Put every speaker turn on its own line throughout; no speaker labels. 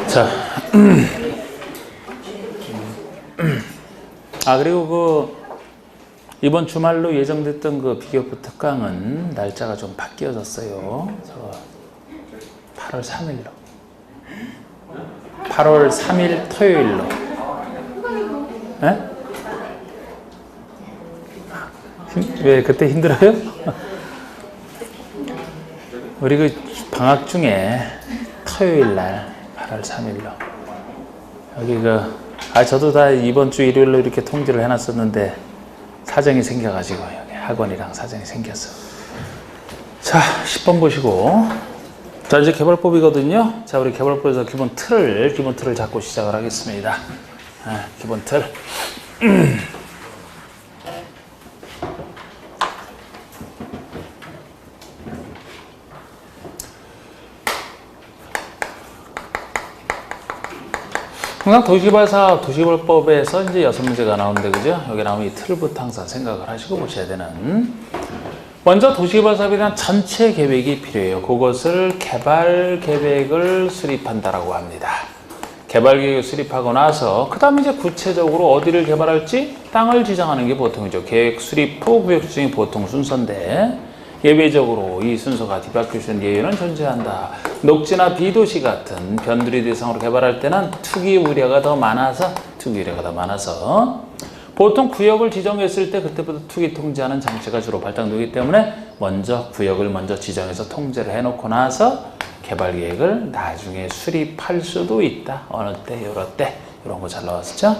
자, 그리고 이번 주말로 예정됐던 그 비교표 특강은 날짜가 좀 바뀌어졌어요. 8월 3일로. 8월 3일 토요일로. 에? 왜 그때 힘들어요? 우리 그 방학 중에 토요일 날 8월 3일로. 여기 저도 다 이번 주 일요일로 이렇게 통지를 해놨었는데 사정이 생겨가지고 여기 학원이랑 사정이 생겼어. 자, 10번 보시고. 자, 이제 개발법이거든요. 자, 우리 개발법에서 기본 틀을 잡고 시작을 하겠습니다. 기본 틀. 항상 도시개발법에서 이제 6문제가 나오는데, 그죠? 여기 나오면 이 틀부터 항상 생각을 하시고 보셔야 되는. 먼저 도시개발 사업에 대한 전체 계획이 필요해요. 그것을 개발 계획을 수립한다라고 합니다. 개발 계획을 수립하고 나서, 그 다음에 이제 구체적으로 어디를 개발할지 땅을 지정하는 게 보통이죠. 계획 수립 후 구역 지정이 보통 순서인데, 예외적으로 이 순서가 뒤바뀌는 예외는 존재한다. 녹지나 비도시 같은 변두리 대상으로 개발할 때는 투기 우려가 더 많아서 보통 구역을 지정했을 때 그때부터 투기 통제하는 장치가 주로 발달되기 때문에 먼저 구역을 지정해서 통제를 해놓고 나서 개발 계획을 나중에 수립할 수도 있다. 어느 때, 여러 때 이런 거 잘 나왔었죠?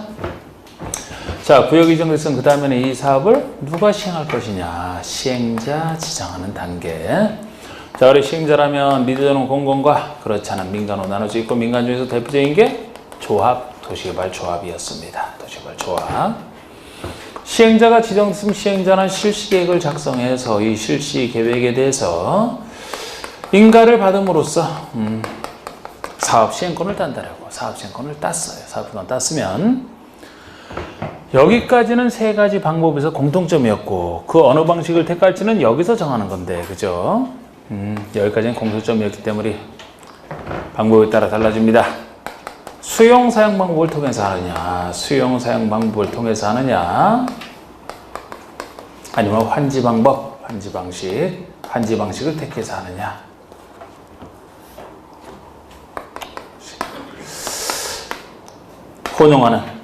자, 구역이 지정됐으면 그 다음에는 이 사업을 누가 시행할 것이냐. 시행자 지정하는 단계. 자, 우리 시행자라면 민주적으로는 공공과 그렇지 않은 민간으로 나눠져 있고, 민간 중에서 대표적인 게 조합, 도시개발 조합이었습니다. 도시개발 조합. 시행자가 지정됐으면 시행자는 실시계획을 작성해서 이 실시계획에 대해서 인가를 받음으로써 사업 시행권을 딴다라고. 사업 시행권을 땄어요. 사업 시행권 땄으면 여기까지는 세 가지 방법에서 공통점이었고, 그 어느 방식을 택할지는 여기서 정하는 건데, 그죠? 여기까지는 공통점이었기 때문에 방법에 따라 달라집니다. 수용 사용 방법을 통해서 하느냐, 수용 사용 방법을 통해서 하느냐, 아니면 환지 방법, 환지 방식을 택해서 하느냐.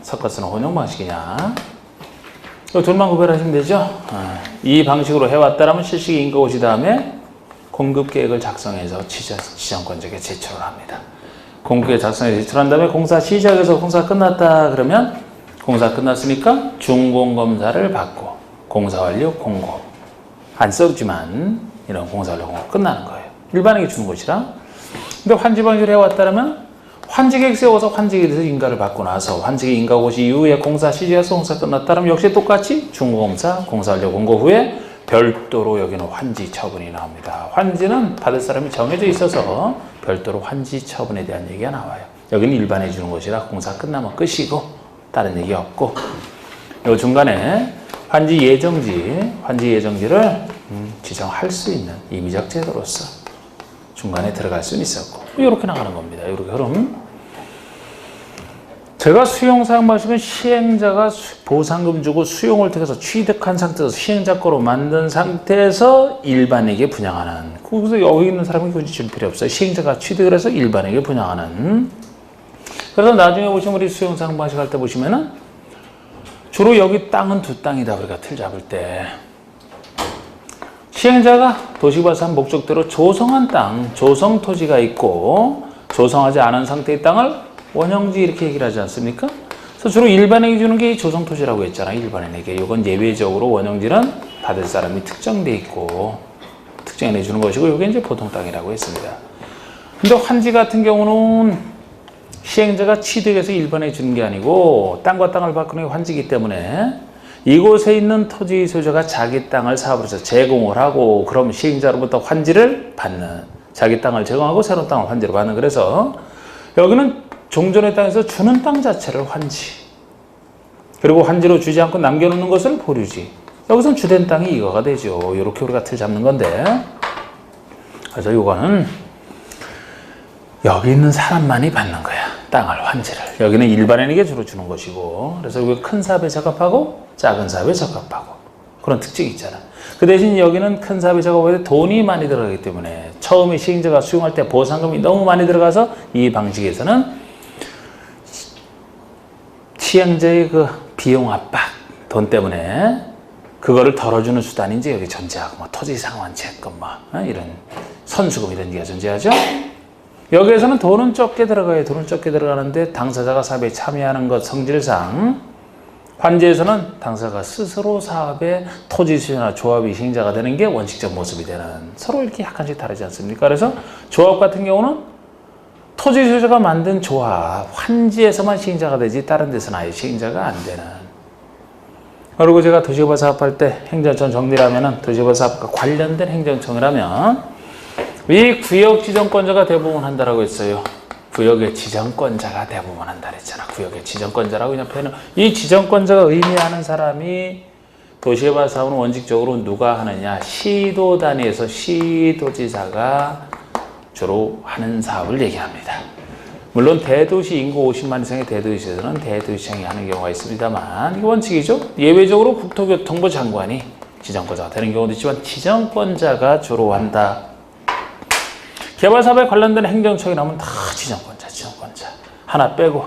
섞어 쓰는 혼용 방식이냐. 둘만 구별하시면 되죠. 이 방식으로 해왔다라면 실시기 인가 오시 다음에 공급 계획을 작성해서 지정권자에게 제출을 합니다. 공급 계획 작성해서 제출한 다음에 공사 시작해서 공사 끝났다 그러면 공사 끝났으니까 준공검사를 받고 공사 완료 공고. 안 써지만 이런 공사 완료 공고 끝나는 거예요. 일반에게 주는 것이라. 근데 환지 방식을 해왔다라면 환지계획 세워서 환지계획에서 인가를 받고 나서 환지계획 인가 오시 이후에 공사 시작해서 공사 끝났다면 역시 똑같이 준공검사, 공사 완료 공고 후에 별도로 여기는 환지 처분이 나옵니다. 환지는 받을 사람이 정해져 있어서 별도로 환지 처분에 대한 얘기가 나와요. 여기는 일반에 주는 것이라 공사 끝나면 끝이고 다른 얘기 없고, 요 중간에 환지 예정지를 지정할 수 있는 임의적 제도로서 중간에 들어갈 수는 있었고, 이렇게 나가는 겁니다. 이렇게 흐름. 제가 수용 사용 방식은 시행자가 보상금 주고 수용을 통해서 취득한 상태에서 시행자 거로 만든 상태에서 일반에게 분양하는. 그래서 여기 있는 사람이 굳이 줄 필요 없어요. 시행자가 취득을 해서 일반에게 분양하는. 그래서 나중에 보시면 우리 수용 사용 방식 할 때 보시면은 주로 여기 땅은 두 땅이다. 우리가 틀 잡을 때. 시행자가 도시개발사업 목적대로 조성한 땅, 조성 토지가 있고 조성하지 않은 상태의 땅을 원형지 이렇게 얘기를 하지 않습니까? 그래서 주로 일반에게 주는 게 조성 토지라고 했잖아요. 일반인에게. 이건 예외적으로 원형지는 받을 사람이 특정돼 있고 특정해 주는 것이고, 이게 이제 보통 땅이라고 했습니다. 근데 환지 같은 경우는 시행자가 취득해서 일반에 주는 게 아니고 땅과 땅을 바꾸는 게 환지이기 때문에 이곳에 있는 토지 소유자가 자기 땅을 사업으로서 제공을 하고, 그럼 시행자로부터 환지를 받는, 자기 땅을 제공하고 새로운 땅을 환지로 받는. 그래서 여기는 종전의 땅에서 주는 땅 자체를 환지, 그리고 환지로 주지 않고 남겨놓는 것을 보류지. 여기서는 주된 땅이 이거가 되죠. 이렇게 우리가 틀 잡는 건데, 그래서 이거는 여기 있는 사람만이 받는 거야. 땅을, 환지를. 여기는 일반인에게 주로 주는 것이고, 그래서 여기 큰 사업에 적합하고 작은 사업에 적합하고 그런 특징이 있잖아. 그 대신 여기는 큰 사업에 적합하고 돈이 많이 들어가기 때문에 처음에 시행자가 수용할 때 보상금이 너무 많이 들어가서 이 방식에서는 시행자의 그 비용 압박, 돈 때문에 그거를 덜어주는 수단이 이제 여기 존재하고, 뭐 토지 상환 채권, 이런 선수금 이런 게 존재하죠. 여기에서는 돈은 적게 들어가요. 돈은 적게 들어가는데 당사자가 사업에 참여하는 것 성질상, 환지에서는 당사자가 스스로 사업에 토지 수요나 조합이 시행자가 되는 게 원칙적 모습이 되는, 서로 이렇게 약간씩 다르지 않습니까? 그래서 조합 같은 경우는 토지 수요자가 만든 조합, 환지에서만 시행자가 되지 다른 데서는 아예 시행자가 안 되는. 그리고 제가 도시개발 사업할 때 행정청 정리라면은, 도시개발 사업과 관련된 행정청이라면 이 구역 지정권자가 대부분 한다라고 했어요. 구역의 지정권자가 대부분 한다 그랬잖아. 구역의 지정권자라고 그냥 표현을. 이 지정권자가 의미하는 사람이 도시개발 사업은 원칙적으로 누가 하느냐? 시도 단위에서 시도지사가 주로 하는 사업을 얘기합니다. 물론 대도시 인구 50만 이상의 대도시에서는 대도시청이 하는 경우가 있습니다만, 이게 원칙이죠. 예외적으로 국토교통부 장관이 지정권자가 되는 경우도 있지만 지정권자가 주로 한다. 개발사업에 관련된 행정청이 나오면 다 지정권자. 하나 빼고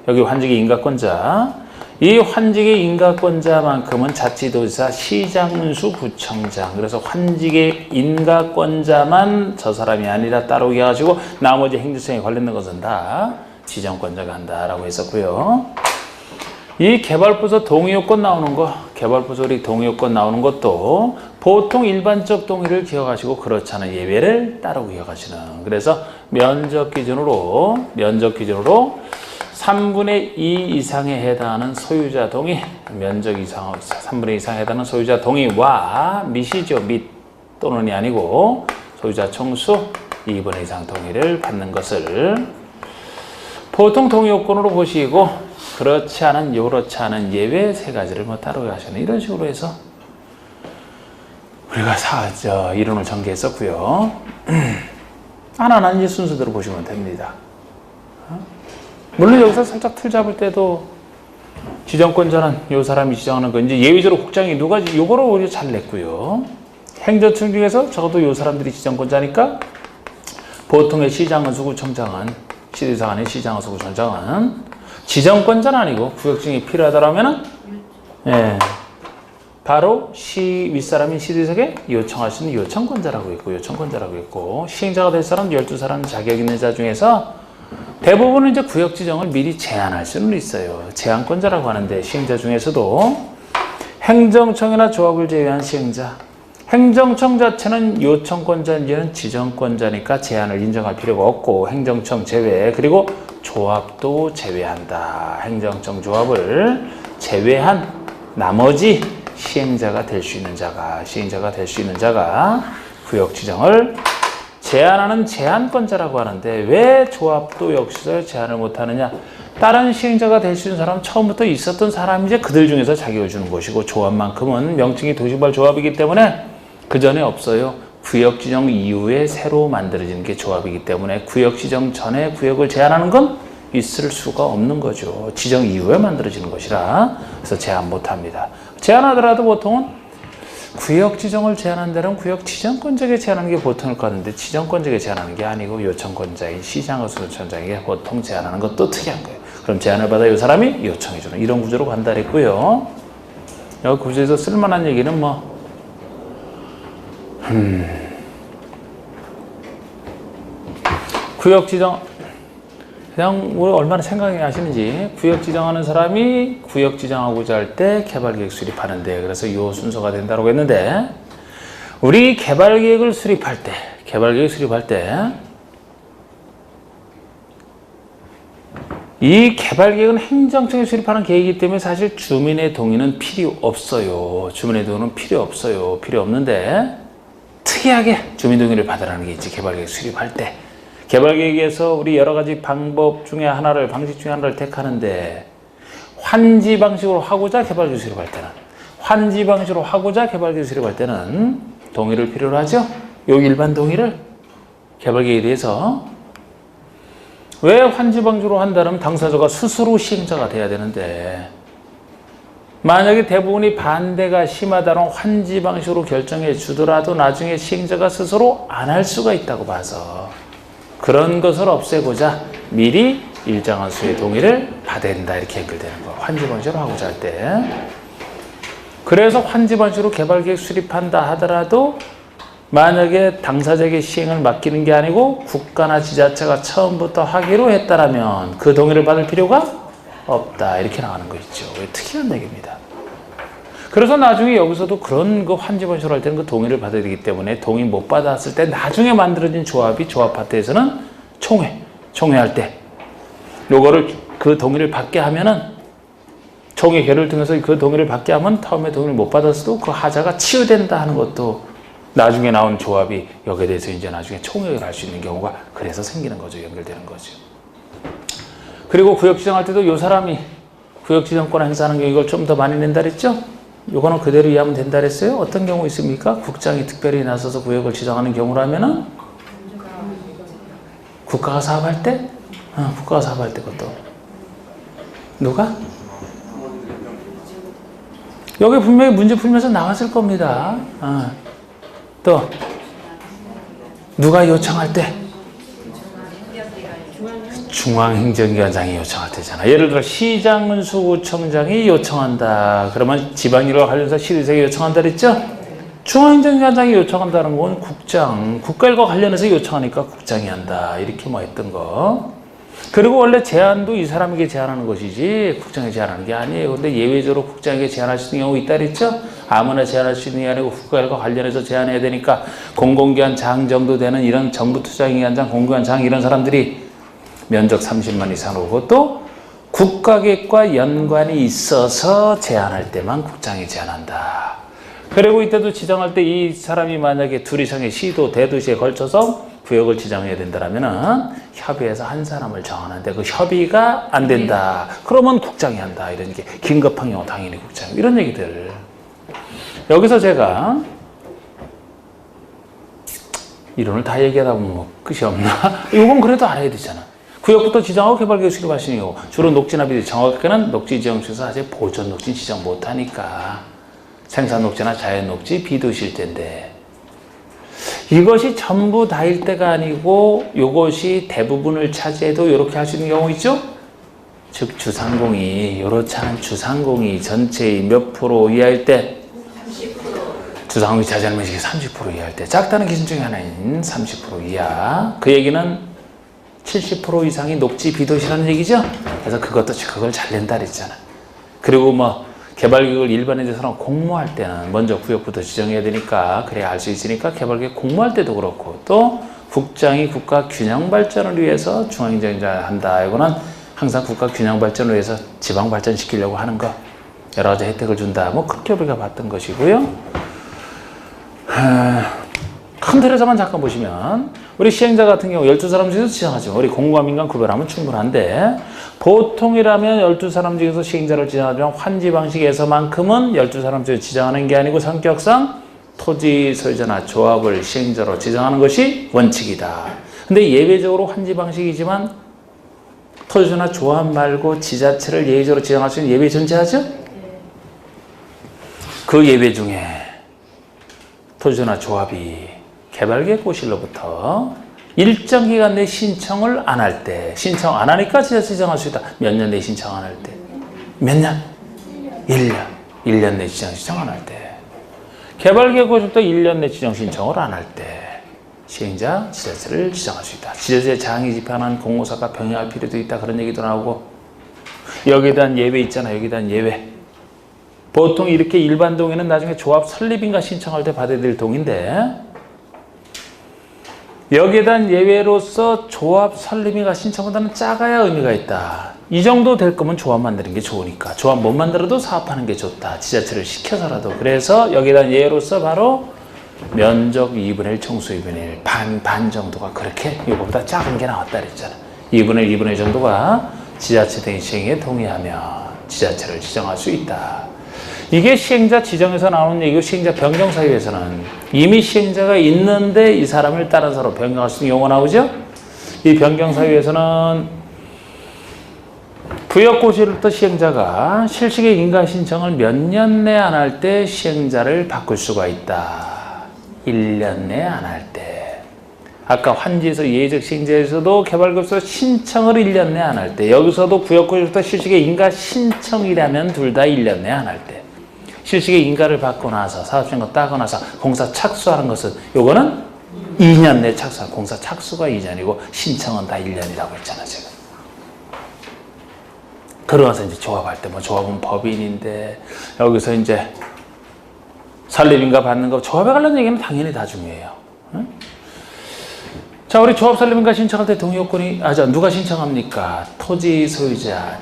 여기 환지기 인가권자. 이 환지기 인가권자만큼은 자치도지사, 시장수, 구청장. 그래서 환지기 인가권자만 저 사람이 아니라 따로 해가지고 나머지 행정청에 관련된 것은 다 지정권자가 한다라고 했었고요. 이 개발부서 동의요건 나오는 거, 개발부서리 동의요건 나오는 것도 보통 일반적 동의를 기억하시고 그렇지 않은 예외를 따로 기억하시는. 그래서 면적 기준으로 3분의 2 이상에 해당하는 소유자 동의, 면적 이상 3분의 2 이상에 해당하는 소유자 동의와 밑이죠. 밑 또는이 아니고 소유자 총수 2분의 이상 동의를 받는 것을 보통 동의 요건으로 보시고, 그렇지 않은 예외 세 가지를 뭐 따로 하시는, 이런 식으로 해서 우리가 이론을 전개했었고요. 하나는 이제 순서대로 보시면 됩니다. 물론 여기서 살짝 틀 잡을 때도 지정권자는 이 사람이 지정하는 거, 이제 예외적으로 국장이 누가 요거를 오히려 잘 냈고요. 행정청 중에서 적어도 이 사람들이 지정권자니까 보통의 시장은 수구청장은, 시도지사관의 시장은 수구청장은 지정권자는 아니고 구역지정이 필요하다라면은 바로 시 윗사람인 시도지사에게 요청할 수 있는 요청권자라고 있고, 시행자가 될 사람 12사람 자격 있는 자 중에서 대부분은 이제 구역 지정을 미리 제한할 수는 있어요. 제한권자라고 하는데, 시행자 중에서도 행정청이나 조합을 제외한 시행자, 행정청 자체는 요청권자인지는 지정권자니까 제한을 인정할 필요가 없고, 행정청 제외, 그리고 조합도 제외한다. 행정청 조합을 제외한 나머지 시행자가 될 수 있는 자가 구역 지정을 제한하는 제한권자라고 하는데, 왜 조합도 역시 제한을 못하느냐? 다른 시행자가 될 수 있는 사람은 처음부터 있었던 사람이 이제 그들 중에서 자격을 주는 것이고, 조합만큼은 명칭이 도시개발 조합이기 때문에 그 전에 없어요. 구역 지정 이후에 새로 만들어지는 게 조합이기 때문에 구역 지정 전에 구역을 제한하는 건 있을 수가 없는 거죠. 지정 이후에 만들어지는 것이라. 그래서 제한 못합니다. 제한하더라도 보통은 구역 지정을 제한한 데는 구역 지정권자에게 제한하는 게 보통일 것 같은데, 지정권자에게 제한하는 게 아니고 요청권자인 시장과 수도청장에게 보통 제한하는 것도 특이한 거예요. 그럼 제한을 받아 이 사람이 요청해주는, 이런 구조로 간다랬고요. 여기 구조에서 쓸만한 얘기는 구역 지정, 그냥 우리 얼마나 생각이 나시는지, 구역 지정하는 사람이 구역 지정하고자 할 때 개발계획 수립하는데, 그래서 이 순서가 된다고 했는데, 우리 개발계획을 수립할 때 이 개발계획은 행정청이 수립하는 계획이기 때문에 사실 주민의 동의는 필요 없어요. 필요 없는데 특이하게 주민 동의를 받으라는 게 있지. 개발계획 수립할 때 개발계획에서 우리 여러 가지 방식 중에 하나를 택하는데, 환지 방식으로 하고자 개발계획 수립할 때는 동의를 필요로 하죠. 요 일반 동의를 개발계획에 대해서. 왜 환지방지로 한다면 당사자가 스스로 시행자가 돼야 되는데 만약에 대부분이 반대가 심하다면 환지 방식으로 결정해 주더라도 나중에 시행자가 스스로 안 할 수가 있다고 봐서 그런 것을 없애고자 미리 일정한 수의 동의를 받아야 된다 이렇게 연결되는 거예요. 환지 방식으로 하고자 할 때. 그래서 환지 방식으로 개발계획 수립한다 하더라도 만약에 당사자에게 시행을 맡기는 게 아니고 국가나 지자체가 처음부터 하기로 했다라면 그 동의를 받을 필요가 없다 이렇게 나가는 거 있죠. 특이한 얘기입니다. 그래서 나중에 여기서도 그런 그 환지 방식으로 할 때는 그 동의를 받아야 되기 때문에 동의 못 받았을 때 나중에 만들어진 조합이 조합 파트에서는 총회할 때 요거를 그 동의를 받게 하면은 총회 결의를 통해서 그 동의를 받게 하면 처음에 동의를 못 받았어도 그 하자가 치유된다 하는 것도 나중에 나온 조합이 여기에 대해서 이제 나중에 총회를 할 수 있는 경우가 그래서 생기는 거죠. 연결되는 거죠. 그리고 구역 지정할 때도 요 사람이 구역 지정권을 행사하는 경우 이걸 좀 더 많이 낸다 그랬죠? 요거는 그대로 이해하면 된다 그랬어요? 어떤 경우 있습니까? 국장이 특별히 나서서 구역을 지정하는 경우라면은 국가가 사업할 때? 국가가 사업할 때 그것도. 누가? 여기 분명히 문제 풀면서 나왔을 겁니다. 또 누가 요청할 때? 중앙행정기관장이 요청할 때잖아. 예를 들어 시장문수구청장이 요청한다. 그러면 지방일과 관련해서 시의회가 요청한다 그랬죠? 중앙행정기관장이 요청한다는 건 국장, 국가일과 관련해서 요청하니까 국장이 한다. 이렇게 뭐 했던 거. 그리고 원래 제안도 이 사람에게 제안하는 것이지 국장에 제안하는 게 아니에요. 근데 예외적으로 국장에게 제안할 수 있는 경우 있다 그랬죠? 아무나 제안할 수 있는 게 아니고 국가일과 관련해서 제안해야 되니까 공공기관 장 정도 되는 이런 정부투자기관장, 공공기관 장 이런 사람들이 면적 30만 이상으로 또 국가계획과 연관이 있어서 제안할 때만 국장이 제안한다. 그리고 이때도 지정할 때 이 사람이 만약에 둘 이상의 시도, 대도시에 걸쳐서 구역을 지정해야 된다면은 협의해서 한 사람을 정하는데 그 협의가 안 된다. 그러면 국장이 한다. 이런 게 긴급한 경우 당연히 국장. 이런 얘기들. 여기서 제가 이론을 다 얘기하다 보면 뭐 끝이 없나? 이건 그래도 알아야 되잖아. 구역부터 지정하고 개발계획 수립하시는 경우 주로 녹지나 비도 정확하게는 녹지 지정처에서 아직 보존 녹지 지정 못하니까 생산 녹지나 자연 녹지 비도시일 텐데 이것이 전부 다일 때가 아니고 이것이 대부분을 차지해도 이렇게 할 수 있는 경우 있죠? 즉 주상공이 이렇지 않은 주상공이 전체의 몇 프로 이하일 때 30%. 주상공이 차지하는 면적이 30% 이하일 때 작다는 기준 중에 하나인 30% 이하. 그 얘기는 70% 이상이 녹지 비도시라는 얘기죠. 그래서 그걸 잘 낸다 그랬잖아. 그리고 뭐 개발계획을 일반인들처럼 공모할 때는 먼저 구역부터 지정해야 되니까 그래야 알 수 있으니까 개발계획 공모할 때도 그렇고 또 국장이 국가 균형 발전을 위해서 중앙행정자 한다. 이거는 항상 국가 균형 발전을 위해서 지방 발전시키려고 하는 거 여러 가지 혜택을 준다. 뭐 그렇게 우리가 봤던 것이고요. 큰 틀에서만 잠깐 보시면 우리 시행자 같은 경우 12사람 중에서 지정하지만 우리 공무와 민간 구별하면 충분한데 보통이라면 12사람 중에서 시행자를 지정하지만 환지 방식에서만큼은 12사람 중에 지정하는 게 아니고 성격상 토지 소유자나 조합을 시행자로 지정하는 것이 원칙이다. 근데 예외적으로 환지 방식이지만 토지나 조합 말고 지자체를 예외적으로 지정할 수 있는 예외 존재하죠? 그 예외 중에 토지나 조합이 개발계획 고실로부터 일정 기간 내 신청을 안 할 때, 신청 안 하니까 지자체 지정할 수 있다. 몇 년 내 신청 안 할 때? 몇 년? 1년. 1년 내 지정 안 할 때. 개발계획 고실부터 1년 내 지정 신청을 안 할 때 시행자, 지자체를 지정할 수 있다. 지자체 장이 집행하는 공모사가 병행할 필요도 있다. 그런 얘기도 나오고 여기에 대한 예외 있잖아. 여기에 대한 예외. 보통 이렇게 일반 동의는 나중에 조합 설립인가 신청할 때 받아야 될 동의인데 여기에 대한 예외로서 조합 설립인가 신청보다는 작아야 의미가 있다. 이 정도 될 거면 조합 만드는 게 좋으니까 조합 못 만들어도 사업하는 게 좋다. 지자체를 시켜서라도. 그래서 여기에 대한 예외로서 바로 면적 2분의 1, 총수 2분의 1, 반 정도가 그렇게 이거보다 작은 게 나왔다 그랬잖아. 2분의 1, 2분의 1 정도가 지자체 등의 시행에 동의하면 지자체를 지정할 수 있다. 이게 시행자 지정에서 나오는 얘기고 시행자 변경 사유에서는 이미 시행자가 있는데 이 사람을 다른 사람으로 변경할 수 있는 용어 나오죠? 이 변경 사유에서는 부역고시로부터 시행자가 실식의 인가 신청을 몇 년 내에 안 할 때 시행자를 바꿀 수가 있다. 1년 내에 안 할 때. 아까 환지에서 예외적 시행자에서도 개발급소 신청을 1년 내에 안 할 때, 여기서도 부역고시로부터 실식의 인가 신청이라면 둘 다 1년 내에 안 할 때. 실식의 인가를 받고 나서 사업신고 따고 나서 공사 착수하는 것은 요거는 2년 내 착수, 공사 착수가 2년이고 신청은 다 1년이라고 했잖아 제가. 그러면서 이제 조합할 때 뭐 조합은 법인인데 여기서 이제 설립인가 받는 거 조합에 관련 얘기는 당연히 다 중요해요. 응? 자, 우리 조합 설립인가 신청할 때 동의 요건이 누가 신청합니까? 토지 소유자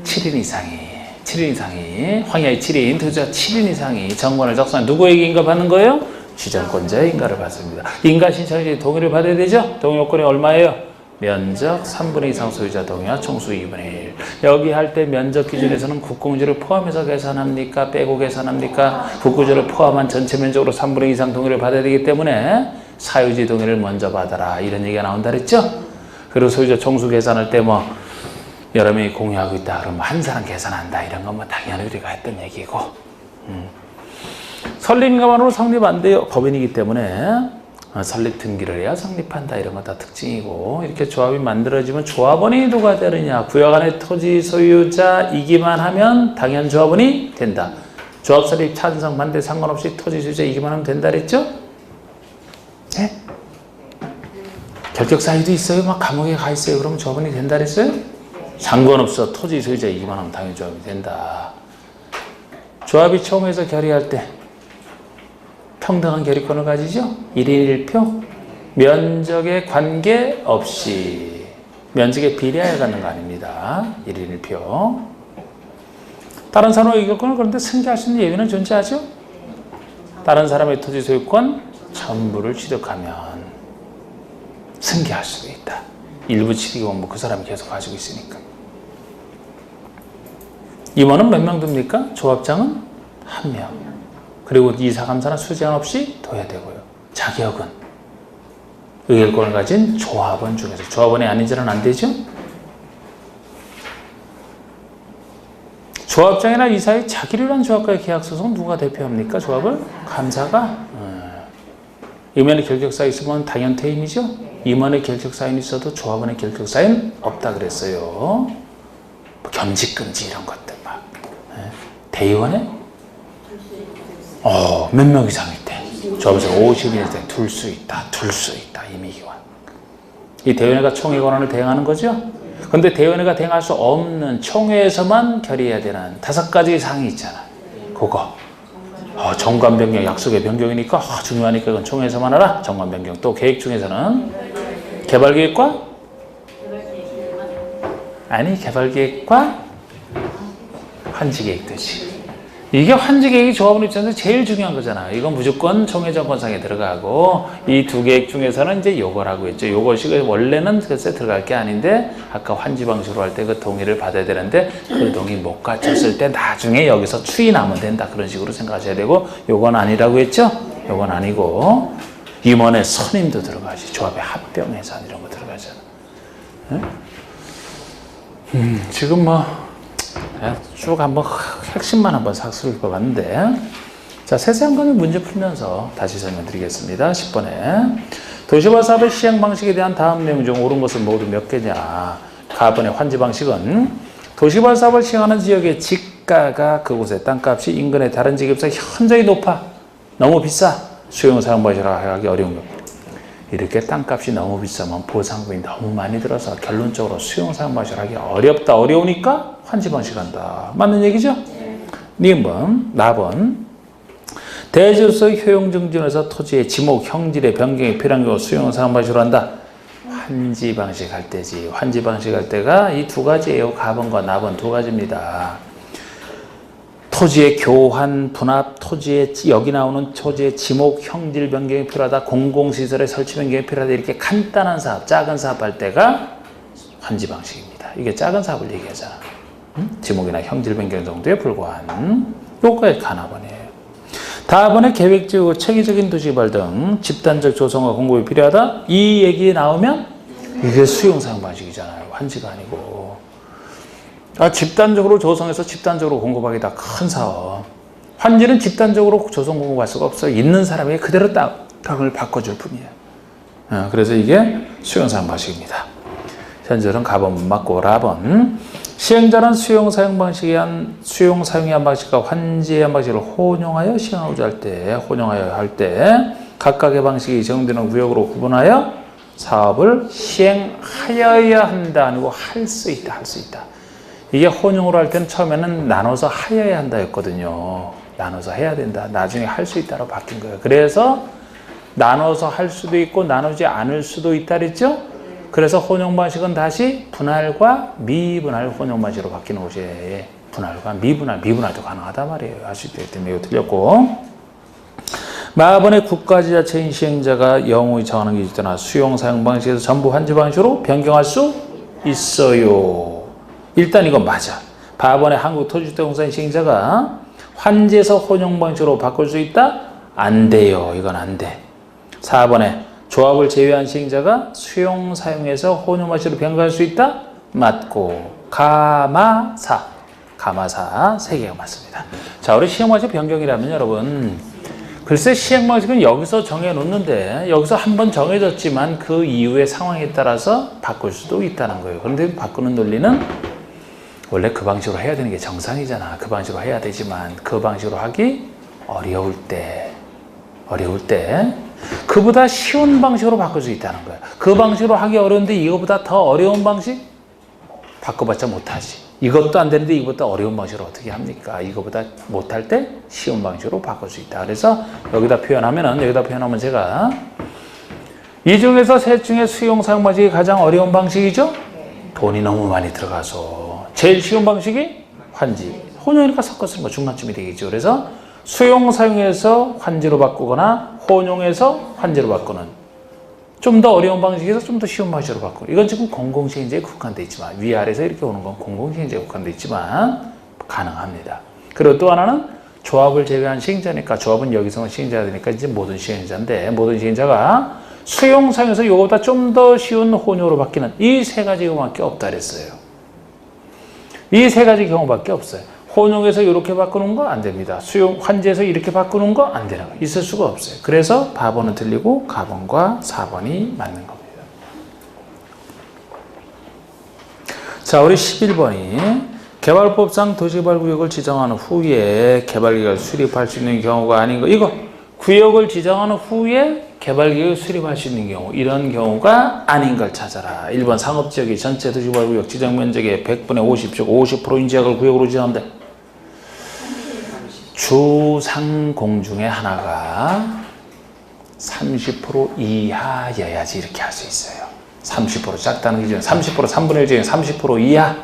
7인 이상이 황야의 7인 토지자 7인 이상이 정권을 작성한 누구에게 인가받는 거예요? 지정권자의 인가를 받습니다. 인가 신청에 동의를 받아야 되죠? 동의 요건이 얼마예요? 면적 3분의 2 이상 소유자 동의와 총수 2분의 1. 여기 할 때 면적 기준에서는 국공지를 포함해서 계산합니까? 빼고 계산합니까? 국공지를 포함한 전체 면적으로 3분의 2 이상 동의를 받아야 되기 때문에 사유지 동의를 먼저 받아라. 이런 얘기가 나온다 그랬죠? 그리고 소유자 총수 계산할 때 뭐 여러 명이 공유하고 있다 그러면 한 사람 계산한다. 이런 건 뭐 당연히 우리가 했던 얘기고. 설립인가만으로 성립 안 돼요. 법인이기 때문에 설립 등기를 해야 성립한다. 이런 거 다 특징이고, 이렇게 조합이 만들어지면 조합원이 누가 되느냐? 구역 안에 토지 소유자이기만 하면 당연 조합원이 된다. 조합 설립 찬성 반대 상관없이 토지 소유자이기만 하면 된다 그랬죠? 네? 결격 사유도 있어요. 막 감옥에 가 있어요. 그러면 조합원이 된다 그랬어요? 상관없어. 토지 소유자이기만 하면 당연히 조합이 된다. 조합이 총회에서 결의할 때 평등한 결의권을 가지죠. 1인 1표, 면적에 관계없이, 면적에 비례하여 갖는 거 아닙니다. 1인 1표. 다른 사람의 이격권을 그런데 승계할 수 있는 예외는 존재하죠. 다른 사람의 토지 소유권 전부를 취득하면 승계할 수도 있다. 일부 취득이면 뭐 그 사람이 계속 가지고 있으니까. 임원은 몇 명 둡니까? 조합장은 1명. 그리고 이사, 감사는 수제한 없이 둬야 되고요. 자격은 의결권을 가진 조합원 중에서, 조합원이 아닌지는 안 되죠? 조합장이나 이사의 자기를 위한 조합과의 계약소송 누가 대표합니까? 조합을? 감사가? 임원의 결격사유 있으면 당연 퇴임이죠? 임원의 결격사유는 있어도 조합원의 결격사유는 없다 그랬어요. 뭐 겸직금지 이런 것들 막. 대의원에? 몇 명 이상일 때. 조합에서 50인일 때 둘 수 있다. 임의기관. 이 대의원회가 총회 권한을 대행하는 거죠? 근데 대의원회가 대행할 수 없는 총회에서만 결의해야 되는 5가지 사항이 있잖아. 그거. 정관 변경, 약속의 변경이니까 중요하니까 그건 총회에서만 하라. 정관 변경. 또 계획 중에서는 개발계획과? 아니, 개발계획과 환지계획도지. 이게 환지계획이 조합원 입장에서 제일 중요한 거잖아. 이건 무조건 총회 정권상에 들어가고, 이 두 계획 중에서는 이제 요거라고 했죠. 요것이 원래는 글쎄 들어갈 게 아닌데, 아까 환지 방식으로 할 때 그 동의를 받아야 되는데, 그 동의 못 갖췄을 때 나중에 여기서 추인하면 된다. 그런 식으로 생각하셔야 되고, 요건 아니라고 했죠? 요건 아니고, 임원의 선임도 들어가지. 조합의 합병 해산 이런 거 들어가잖아. 지금 쭉 한번 핵심만 한번 삭수를 해봤는데, 자, 세세한 거는 문제 풀면서 다시 설명드리겠습니다. 10번에 도시화 사업의 시행 방식에 대한 다음 내용 중 옳은 것은 모두 몇 개냐? 가번의 환지 방식은 도시화 사업을 시행하는 지역의 지가가 그곳의 땅값이 인근의 다른 지역에서 현저히 높아 너무 비싸 수용 사용 방식으로 하기 어려운 것. 이렇게 땅값이 너무 비싸면 보상금이 너무 많이 들어서 결론적으로 수용 사용 방식을 하기 어렵다. 어려우니까 환지 방식 한다. 맞는 얘기죠? 니은번, 나번. 대지로서의 효용 증진에서 토지의 지목, 형질의 변경이 필요한 경우 수용 사용 방식으로 한다. 환지 방식 할 때지. 환지 방식 할 때가 이 두 가지예요. 가번과 나번 두 가지입니다. 토지의 교환, 분합, 토지의 여기 나오는 토지의 지목, 형질 변경이 필요하다. 공공시설의 설치 변경이 필요하다. 이렇게 간단한 사업, 작은 사업 할 때가 환지 방식입니다. 이게 작은 사업을 얘기하잖아. 지목이나 형질 변경 정도에 불과한. 요거가 가나번이에요. 다번에 계획적이고 체계적인 도시개발 등 집단적 조성과 공급이 필요하다. 이 얘기 나오면 이게 수용사용 방식이잖아요. 환지가 아니고. 집단적으로 조성해서 집단적으로 공급하기다 큰 사업. 환지는 집단적으로 조성 공급할 수가 없어요. 있는 사람이 그대로 땅을 바꿔줄 뿐이에요. 그래서 이게 수용사용 방식입니다. 현재는 가번 맞고 라번. 시행자는 수용사용 방식에 한 수용사용에 한 방식과 환지의 한 방식을 혼용하여 시행하고자 할 때 각각의 방식이 적용되는 구역으로 구분하여 사업을 시행하여야 한다 아니고 할 수 있다. 이게 혼용으로 할 때는 처음에는 나눠서 하여야 한다였거든요. 나눠서 해야 된다. 나중에 할 수 있다로 바뀐 거예요. 그래서 나눠서 할 수도 있고 나누지 않을 수도 있다 그랬죠? 그래서 혼용 방식은 다시 분할과 미분할 혼용 방식으로 바뀌는 것이 분할과 미분할도 가능하단 말이에요. 할 수 있기 때문에 이거 틀렸고. 마번의 국가지자체인 시행자가 영업이 정하는 게 있거나 수용 사용 방식에서 전부 환지 방식으로 변경할 수 있어요. 일단 이건 맞아. 바번의 한국토지주택공사인 시행자가 환지에서 혼용 방식으로 바꿀 수 있다? 안 돼요. 이건 안 돼. 4번에 조합을 제외한 시행자가 수용 사용에서 혼용 방식으로 변경할 수 있다? 맞고. 가마사 세 개가 맞습니다. 자, 우리 시행 방식 변경이라면 여러분, 글쎄 시행 방식은 여기서 정해 놓는데 여기서 한번 정해졌지만 그 이후의 상황에 따라서 바꿀 수도 있다는 거예요. 그런데 바꾸는 논리는 원래 그 방식으로 해야 되는 게 정상이잖아. 그 방식으로 해야 되지만 그 방식으로 하기 어려울 때 그보다 쉬운 방식으로 바꿀 수 있다는 거야. 그 방식으로 하기 어려운데 이거보다 더 어려운 방식? 바꿔봤자 못하지. 이것도 안 되는데 이것보다 어려운 방식으로 어떻게 합니까? 이거보다 못할 때 쉬운 방식으로 바꿀 수 있다. 그래서 여기다 표현하면 제가 이 중에서 셋 중에 수용 사용 방식이 가장 어려운 방식이죠? 돈이 너무 많이 들어가서 제일 쉬운 방식이 환지. 혼용이니까 섞어 쓰는 거 중간쯤이 되겠죠. 그래서 수용 사용에서 환지로 바꾸거나 혼용해서 환지로 바꾸는 좀 더 어려운 방식에서 좀 더 쉬운 방식으로 바꾸는 이건 지금 공공시행자에 국한되어 있지만 위아래에서 이렇게 오는 건 공공시행자에 국한되어 있지만 가능합니다. 그리고 또 하나는 조합을 제외한 시행자니까 조합은 여기서는 시행자가 되니까 이제 모든 시행자인데 모든 시행자가 수용 사용에서 이거보다 좀 더 쉬운 혼용으로 바뀌는 이 세 가지 경우밖에 없다 그랬어요. 이 세 가지 경우밖에 없어요. 혼용에서 이렇게 바꾸는 거 안 됩니다. 수용 환지에서 이렇게 바꾸는 거 안 되는 거 있을 수가 없어요. 그래서 바번은 틀리고 가번과 4번이 맞는 겁니다. 자, 우리 11번이 개발법상 도시개발구역을 지정한 후에 개발계획을 수립할 수 있는 경우가 아닌 거. 이거 구역을 지정한 후에 개발계획을 수립할 수 있는 경우, 이런 경우가 아닌 걸 찾아라. 1번 상업지역이 전체 도시개발구역 지정면적의 100분의 50즉 50%인 지역을 구역으로 지정한대. 주상공 중에 하나가 30% 이하여야지 이렇게 할 수 있어요. 30% 작다는 기준, 30% 3분의 1 중에 30% 이하.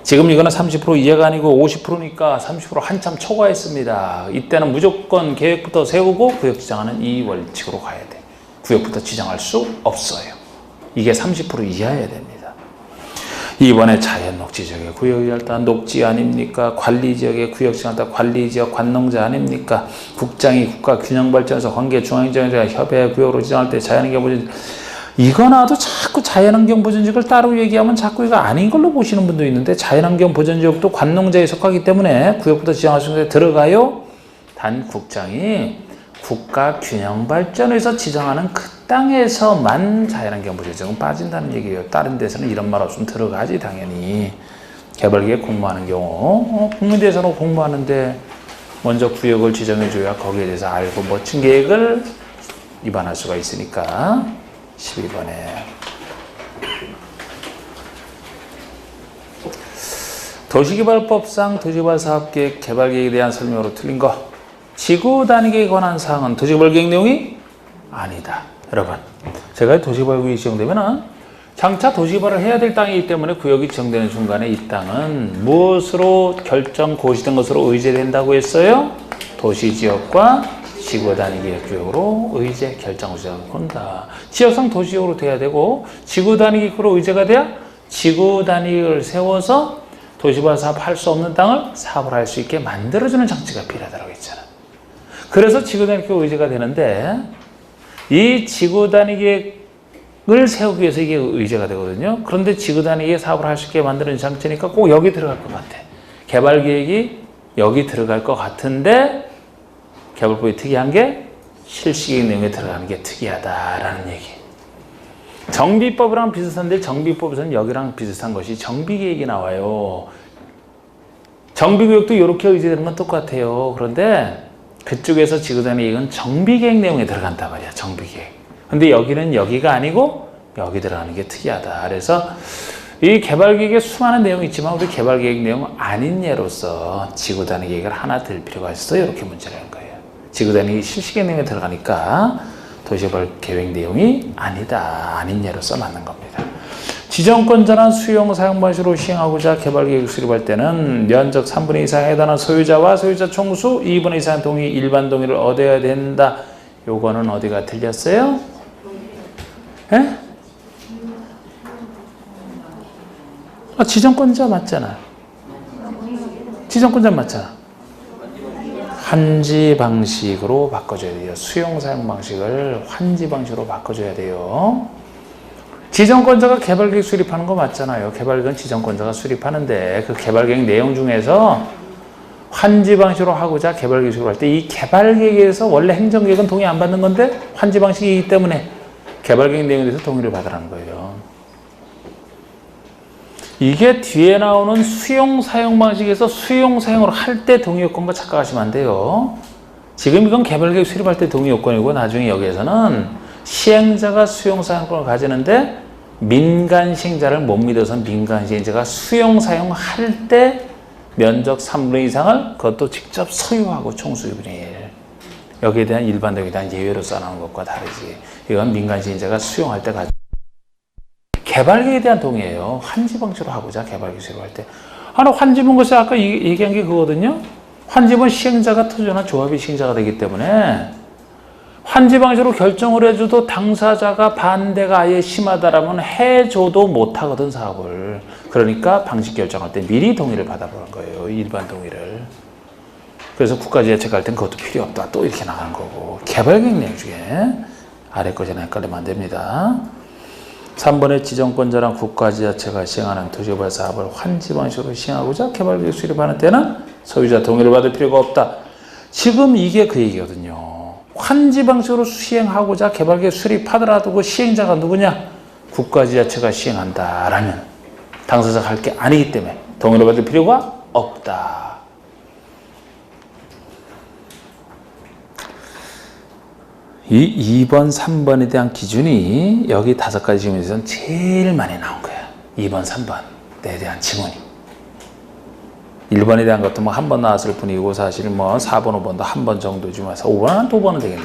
지금 이거는 30% 이하가 아니고 50%니까 30% 한참 초과했습니다. 이때는 무조건 계획부터 세우고 구역 지정하는 이 원칙으로 가야 돼. 구역부터 지정할 수 없어요. 이게 30% 이하여야 됩니다. 이번에 자연녹지지역의 구역이랄다 녹지 아닙니까? 관리지역의 구역 지정한다 관리지역 관농지 아닙니까? 국장이 국가균형발전에서 관계중앙지정자 협의구역으로 지정할 때 자연환경보전 이거 나도 자꾸 자연환경보전지역을 따로 얘기하면 자꾸 이거 아닌 걸로 보시는 분도 있는데 자연환경보전지역도 관농지에 속하기 때문에 구역부터 지정할 수 있는데 들어가요. 단 국장이 국가균형발전에서 지정하는 그 땅에서만 자연환경보전지역은 빠진다는 얘기예요. 다른 데서는 이런 말 없으면 들어가지 당연히. 개발계획 공모하는 경우 국민대에서는 공모하는데 먼저 구역을 지정해줘야 거기에 대해서 알고 멋진 계획을 입안할 수가 있으니까 12번에 도시개발법상 도시개발사업계획 개발계획에 대한 설명으로 틀린 거 지구 단위계에 관한 사항은 도시개발계획 내용이 아니다. 여러분, 제가 도시개발구역이 지정되면은 장차 도시개발을 해야 될 땅이기 때문에 구역이 지정되는 순간에 이 땅은 무엇으로 고시된 것으로 의제된다고 했어요? 도시지역과 지구 단위계획 구역으로 의제 결정을 한다. 지역상 도시지역으로 돼야 되고 지구 단위계획으로 의제가 돼야 지구 단위를 세워서 도시개발 사업 할 수 없는 땅을 사업을 할 수 있게 만들어주는 장치가 필요하다고 했잖아. 그래서 지구단위 계획 의제가 되는데 이 지구단위 계획을 세우기 위해서 이게 의제가 되거든요. 그런데 지구단위 계획 사업을 할 수 있게 만드는 장치니까 꼭 여기 들어갈 것 같아. 개발계획이 여기 들어갈 것 같은데 개발법이 특이한 게 실시계획 내용에 들어가는 게 특이하다라는 얘기. 정비법이랑 비슷한데 정비법에서는 여기랑 비슷한 것이 정비계획이 나와요. 정비계획도 이렇게 의제되는 건 똑같아요. 그런데 그쪽에서 지구단위 계획은 정비계획 내용에 들어간단 말이야. 정비계획. 근데 여기는 여기가 아니고 여기 들어가는 게 특이하다. 그래서 이 개발계획에 수많은 내용이 있지만 우리 개발계획 내용 아닌 예로서 지구단위 계획을 하나 들 필요가 있어. 이렇게 문제를 한 거예요. 지구단위 실시계획 내용에 들어가니까 도시개발 계획 내용이 아니다. 아닌 예로서 맞는 겁니다. 지정권자란 수용 사용 방식으로 시행하고자 개발계획 수립할 때는 면적 3분의 2 이상에 해당하는 소유자와 소유자 총수 2분의 2 이상 동의, 일반 동의를 얻어야 된다. 요거는 어디가 틀렸어요? 예? 지정권자 맞잖아. 지정권자 맞잖아. 환지 방식으로 바꿔줘야 돼요. 수용 사용 방식을 환지 방식으로 바꿔줘야 돼요. 지정권자가 개발계획 수립하는 거 맞잖아요. 개발계획은 지정권자가 수립하는데 그 개발계획 내용 중에서 환지 방식으로 하고자 개발계획 수립할 때 이 개발계획에서 원래 행정계획은 동의 안 받는 건데 환지 방식이기 때문에 개발계획 내용에 대해서 동의를 받으라는 거예요. 이게 뒤에 나오는 수용 사용 방식에서 수용 사용을 할 때 동의 요건과 착각하시면 안 돼요. 지금 이건 개발계획 수립할 때 동의 요건이고 나중에 여기에서는 시행자가 수용 사용권을 가지는데 민간 시행자를 못 믿어서 민간 시행자가 수용 사용할 때 면적 3분의 2 이상을 그것도 직접 소유하고 총수 2분의 1 여기에 대한 일반 동의에 대한 예외로 써놓은 것과 다르지. 이건 민간 시행자가 수용할 때 가지고 개발계획에 대한 동의예요. 환지 방식으로 하고자 개발계획 수립할 때. 환지분 것이 아까 얘기한 게 그거거든요. 환지분 시행자가 토지나 조합이 시행자가 되기 때문에 환지 방식으로 결정을 해줘도 당사자가 반대가 아예 심하다라면 해줘도 못하거든 사업을. 그러니까 방식 결정할 때 미리 동의를 받아보는 거예요. 일반 동의를. 그래서 국가지자체가 할 땐 그것도 필요 없다. 또 이렇게 나가는 거고. 개발계획 내용 중에 아래 거잖아요. 헷갈리면 안 됩니다. 3번의 지정권자랑 국가지자체가 시행하는 도시개발 사업을 환지 방식으로 시행하고자 개발계획 수립하는 때는 소유자 동의를 받을 필요가 없다. 지금 이게 그 얘기거든요. 환지 방식으로 시행하고자 개발계획 수립하더라도 그 시행자가 누구냐? 국가지자체가 시행한다라면 당사자가 할 게 아니기 때문에 동의를 받을 필요가 없다. 이 2번, 3번에 대한 기준이 여기 5가지 질문에서는 제일 많이 나온 거야. 2번, 3번에 대한 지문이. 1번에 대한 것도 뭐 한 번 나왔을 뿐이고 사실 뭐 4번, 5번도 한 번 정도지만 5번은 한 2번은 되겠네.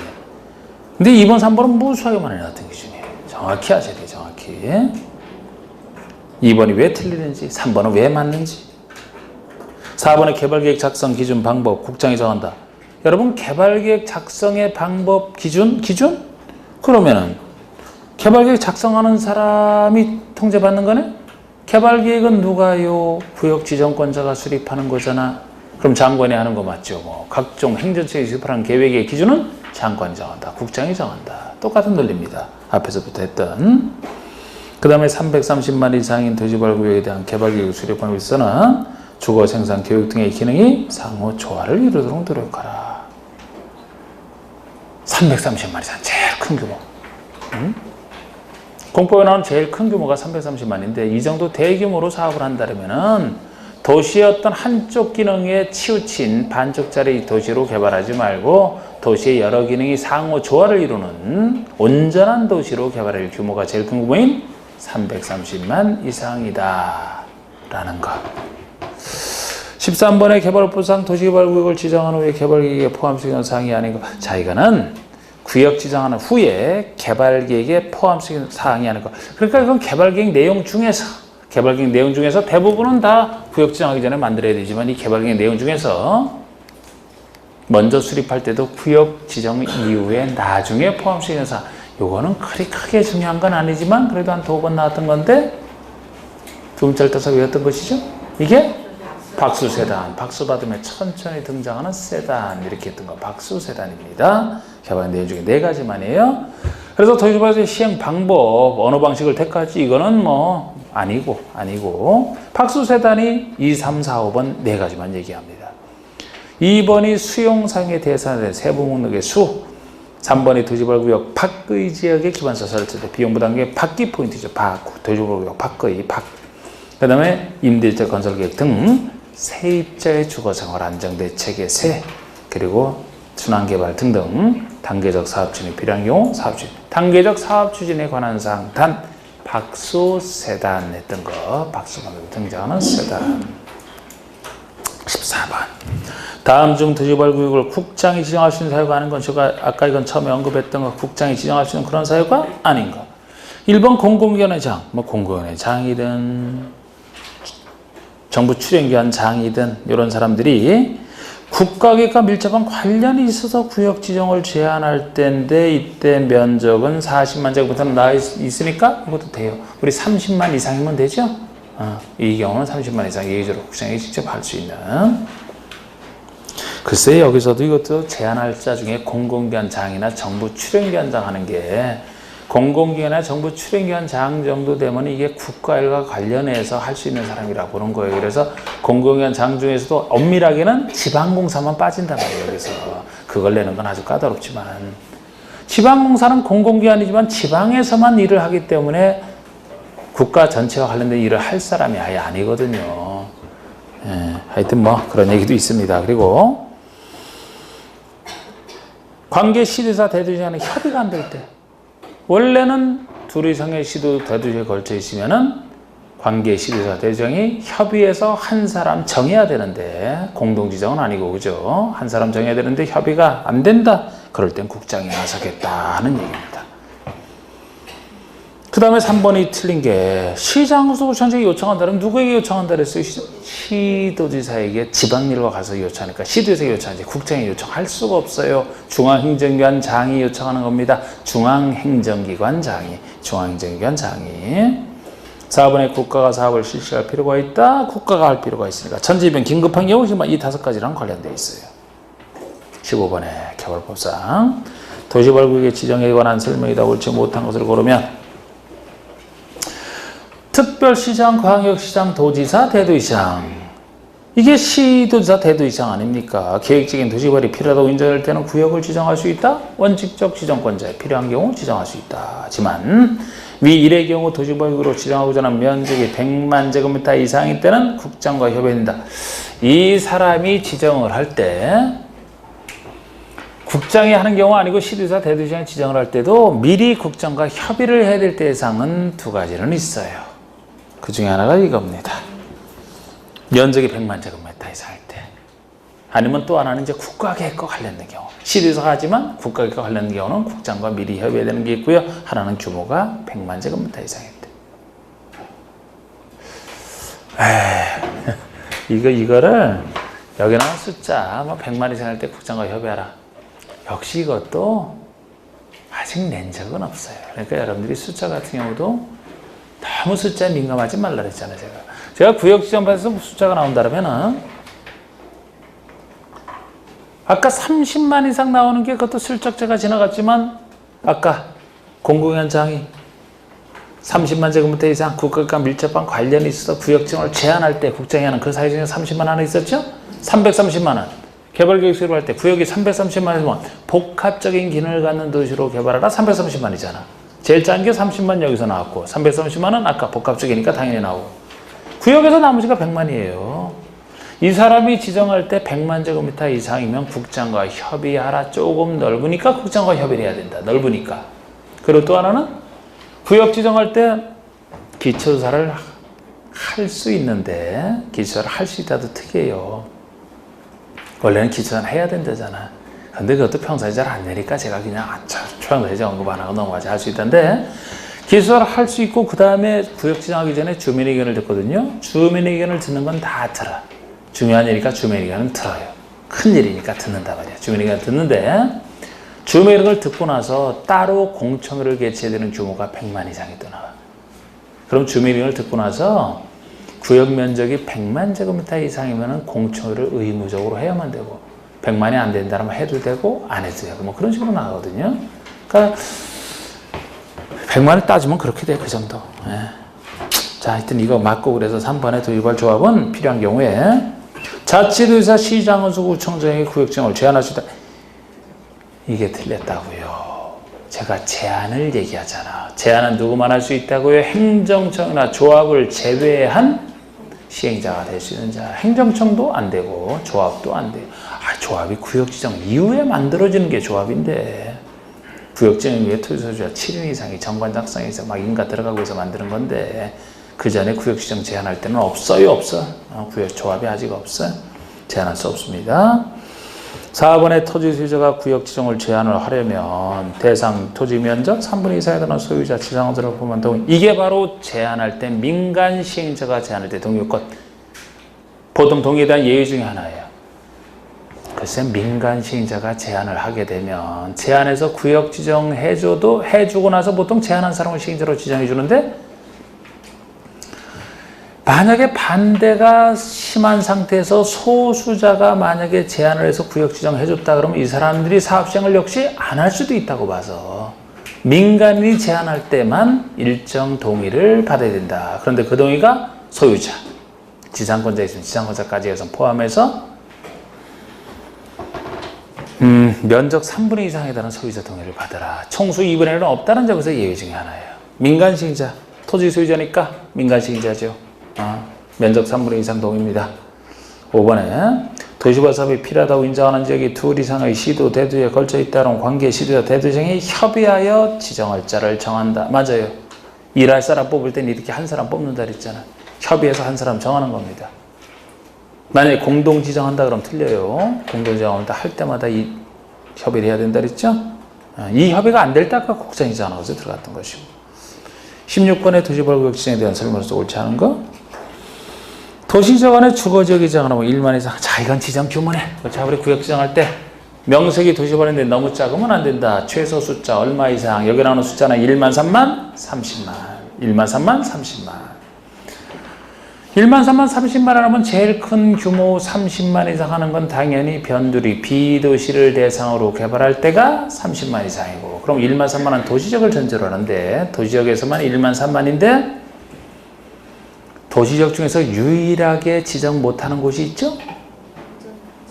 근데 2번, 3번은 무수하게 많이 나왔던 기준이에요. 정확히 하셔야 돼요. 정확히. 2번이 왜 틀리는지, 3번은 왜 맞는지. 4번의 개발계획 작성 기준 방법 국장이 정한다. 여러분 개발계획 작성의 방법 기준? 그러면은 개발계획 작성하는 사람이 통제받는 거네? 개발계획은 누가요? 구역지정권자가 수립하는 거잖아. 그럼 장관이 하는 거 맞죠? 뭐 각종 행정처에 수립하는 계획의 기준은 장관이 정한다. 국장이 정한다. 똑같은 논리입니다. 앞에서부터 했던. 그 다음에 330만 이상인 도시개발구역에 대한 개발계획 수립하는 위해서는 주거, 생산, 교육 등의 기능이 상호 조화를 이루도록 노력하라. 330만 이상 제일 큰 규모. 공법에 나오는 제일 큰 규모가 330만인데 이 정도 대규모로 사업을 한다면은 도시의 어떤 한쪽 기능에 치우친 반쪽짜리 도시로 개발하지 말고 도시의 여러 기능이 상호 조화를 이루는 온전한 도시로 개발할 규모가 제일 큰 규모인 330만 이상이다 라는 것. 13번의 개발법상 도시개발구역을 지정한 후에 개발계획에 포함시키는 사항이 아닌 것. 자, 이거는 구역 지정하는 후에 개발계획에 포함시키는 사항이 아닌 것. 그러니까 이건 개발계획 내용 중에서 대부분은 다 구역 지정하기 전에 만들어야 되지만 이 개발계획 내용 중에서 먼저 수립할 때도 구역 지정 이후에 나중에 포함시키는 사항. 요거는 그리 크게 중요한 건 아니지만 그래도 한 2번 나왔던 건데 두 문자를 떠서 외웠던 것이죠. 이게 박수세단, 박수 받으며 천천히 등장하는 세단, 이렇게 했던 거 박수세단입니다. 개발 내용 중에 4가지만이에요. 그래서 도시발전의 시행 방법, 어느 방식을 택할지 이거는 뭐 아니고 박수세단이 2, 3, 4, 5번 4가지만 얘기합니다. 2번이 수용상의 대산의 세부 목록의 수, 3번이 도시발구역 밖의 지역의 기반서 설치 때 비용부담계 밖이 포인트죠. 도시발구역 밖의 밖. 그 다음에 임대주택 건설계획 등 세입자의 주거생활 안정대책의 세, 그리고 순환개발 등등 단계적 사업 추진이 필요한 경우 사업 추진, 단계적 사업 추진에 관한 사항 단 박수세단 했던 거, 박수가 등장하는 세단. 14번. 다음 중 도시개발구역을 국장이 지정할 수 있는 사유가 아닌 건 제가 아까 이건 처음에 언급했던 거 국장이 지정할 수 있는 그런 사유가 아닌 거. 1번 공공기관의 장, 뭐 공공기관의 장이든 정부 출연기관 장이든 이런 사람들이 국가계획과 밀접한 관련이 있어서 구역 지정을 제한할 때인데 이때 면적은 40만 제곱미터는 나와 있으니까 이것도 돼요. 우리 30만 이상이면 되죠? 이 경우는 30만 이상 예외적으로 국장이 직접 할 수 있는. 글쎄 여기서도 이것도 제한할 자 중에 공공기관 장이나 정부 출연기관 장 하는 게 공공기관이나 정부 출연기관 장 정도 되면 이게 국가일과 관련해서 할 수 있는 사람이라 보는 거예요. 그래서 공공기관 장 중에서도 엄밀하게는 지방공사만 빠진단 말이에요. 여기서 그걸 내는 건 아주 까다롭지만 지방공사는 공공기관이지만 지방에서만 일을 하기 때문에 국가 전체와 관련된 일을 할 사람이 아예 아니거든요. 하여튼 뭐 그런 얘기도 있습니다. 그리고 관계 시도사 대도시간에 협의가 안 될 때, 원래는 둘 이상의 시도 대도시에 걸쳐 있으면은 관계 시도사 대도시장이 협의해서 한 사람 정해야 되는데 공동 지정은 아니고 그죠? 한 사람 정해야 되는데 협의가 안 된다. 그럴 땐 국장이 나서겠다는 얘기입니다. 그 다음에 3번이 틀린 게 시장소구청장이 요청한다면 누구에게 요청한다 그랬어요? 시도지사에게 지방일과 가서 요청하니까 시도지사에게 요청하지 국장이 요청할 수가 없어요. 중앙행정기관 장이 요청하는 겁니다. 중앙행정기관 장이 4번에 국가가 사업을 실시할 필요가 있다. 국가가 할 필요가 있으니까 천재변 긴급한 경우 지금 이 5가지랑 관련되어 있어요. 15번에 개발법상 도시발구역의 지정에 관한 설명이다 옳지 못한 것을 고르면 특별시장, 광역시장, 도지사, 대도시장. 이게 시도지사, 대도시장 아닙니까? 계획적인 도시개발이 필요하다고 인정할 때는 구역을 지정할 수 있다. 원칙적 지정권자에 필요한 경우 지정할 수 있다. 하지만 위 1의 경우 도시개발구역으로 지정하고자 하는 면적이 100만 제곱미터 이상일 때는 국장과 협의한다. 이 사람이 지정을 할 때 국장이 하는 경우 아니고 시도지사, 대도시장이 지정을 할 때도 미리 국장과 협의를 해야 될 대상은 2가지는 있어요. 그 중에 하나가 이겁니다. 면적이 100만 제곱미터 이상일 때. 아니면 또 하나는 이제 국가계획과 관련된 경우. 시도지사가 하지만 국가계획과 관련된 경우는 국장과 미리 협의해야 되는 게 있고요. 하나는 규모가 100만 제곱미터 이상일 때. 이거를 여기 나온 숫자 뭐 100만 이상일 때 국장과 협의하라. 역시 이것도 아직 낸 적은 없어요. 그러니까 여러분들이 숫자 같은 경우도 너무 숫자에 민감하지 말라 그랬잖아요. 제가 구역지정판에서 숫자가 나온다면은 아까 30만 이상 나오는 게 그것도 슬쩍 제가 지나갔지만 아까 공공기관 장이 30만 제곱미터 이상 국가과 밀접한 관련이 있어서 구역지정을 제한할 때 국장이 하는 그 사유 중에 30만 하나 있었죠? 330만 원. 개발계획 수립할 때 구역이 330만 원이면 복합적인 기능을 갖는 도시로 개발하라 330만이잖아. 제일 짠 게 30만 여기서 나왔고 330만은 아까 복합적이니까 당연히 나오고 구역에서 나머지가 100만이에요. 이 사람이 지정할 때 100만 제곱미터 이상이면 국장과 협의하라. 조금 넓으니까 국장과 협의를 해야 된다. 넓으니까. 그리고 또 하나는 구역 지정할 때 기초조사를 할 수 있는데 기초조사를 할 수 있다도 특이해요. 원래는 기초조사는 해야 된다잖아. 근데 그것도 평소에 잘 안 되니까 제가 그냥 초양도에서 언급 안 하고 넘어가지 할 수 있던데 기술을 할 수 있고 그 다음에 구역 지정하기 전에 주민 의견을 듣거든요. 주민 의견을 듣는 건 다 들어. 중요한 일이니까 주민 의견은 들어요. 큰 일이니까 듣는단 말이야. 주민 의견을 듣는데 주민 의견을 듣고 나서 따로 공청회를 개최해야 되는 규모가 100만 이상이 또 나와. 그럼 주민 의견을 듣고 나서 구역 면적이 100만 제곱미터 이상이면 공초를 의무적으로 해야만 되고 100만이 안 된다면 해도 되고 안 해도 되고 뭐 그런 식으로 나가거든요. 그러니까 100만을 따지면 그렇게 돼, 그 정도. 예. 자, 하여튼 이거 맞고 그래서 3번의 도지발 조합은 필요한 경우에 자치도지사 시장원수구청장이 구역지정을 제한할 수 있다. 이게 틀렸다고요. 제가 제한을 얘기하잖아. 제한은 누구만 할 수 있다고요? 행정청이나 조합을 제외한 시행자가 될 수 있는 자. 행정청도 안 되고 조합도 안 돼요. 아, 조합이 구역지정 이후에 만들어지는 게 조합인데 구역지정 위에 토지소유자 7인 이상이 정관 작성해서 막 인가 들어가고 해서 만드는 건데 그 전에 구역지정 제한할 때는 없어요, 없어. 구역 조합이 아직 없어. 제한할 수 없습니다. 4번의 토지 소유자가 구역 지정을 제한을 하려면 대상 토지 면적 3분의 2 이상에 되는 소유자 지상으로 보면 동의. 이게 바로 제한할 때 민간 시행자가 제한할 때 동의권. 보통 동의에 대한 예외 중에 하나예요. 글쎄 민간 시행자가 제한을 하게 되면 제한해서 구역 지정해줘도 해주고 나서 보통 제한한 사람을 시행자로 지정해 주는데 만약에 반대가 심한 상태에서 소수자가 만약에 제한을 해서 구역 지정해줬다 그러면 이 사람들이 사업 시행을 역시 안 할 수도 있다고 봐서 민간인이 제한할 때만 일정 동의를 받아야 된다. 그런데 그 동의가 소유자, 지상권자 있으면 지상권자까지 해서 포함해서 면적 3분의 2 이상에 달하는 소유자 동의를 받아라. 총수 2분의 1은 없다는 점에서 예외 중에 하나예요. 민간 시행자, 토지 소유자니까 민간 시행자죠. 면적 3분의 2 이상 동의입니다. 5번에 도시발 사업이 필요하다고 인정하는 지역이 둘 이상의 시도 대도에 걸쳐 있다는 관계 시도자 대도시장이 협의하여 지정할 자를 정한다. 맞아요. 일할 사람 뽑을 땐 이렇게 한 사람 뽑는다 그랬잖아. 협의해서 한 사람 정하는 겁니다. 만약에 공동 지정한다 그러면 틀려요. 공동 지정을 할 때마다 이 협의를 해야 된다 그랬죠. 이 협의가 안 될 때 아까 국장이잖아. 그래서 들어갔던 것이고. 16번의 도시발구역 지정에 대한 설명으로서 옳지 않은 거. 도시지역안에 주거지역이 지정하면 1만 이상. 자, 이건 지정 규모네. 자, 우리 구역 지정할 때 명색이 도시발인데 너무 작으면 안 된다. 최소 숫자 얼마 이상. 여기 나오는 숫자는 1만 3만 30만. 1만 3만 30만. 1만 3만 30만 하면 제일 큰 규모 30만 이상 하는 건 당연히 변두리 비도시를 대상으로 개발할 때가 30만 이상이고 그럼 1만 3만은 도시지역을 전제로 하는데 도시지역에서만 1만 3만인데 도시지역 중에서 유일하게 지정 못하는 곳이 있죠?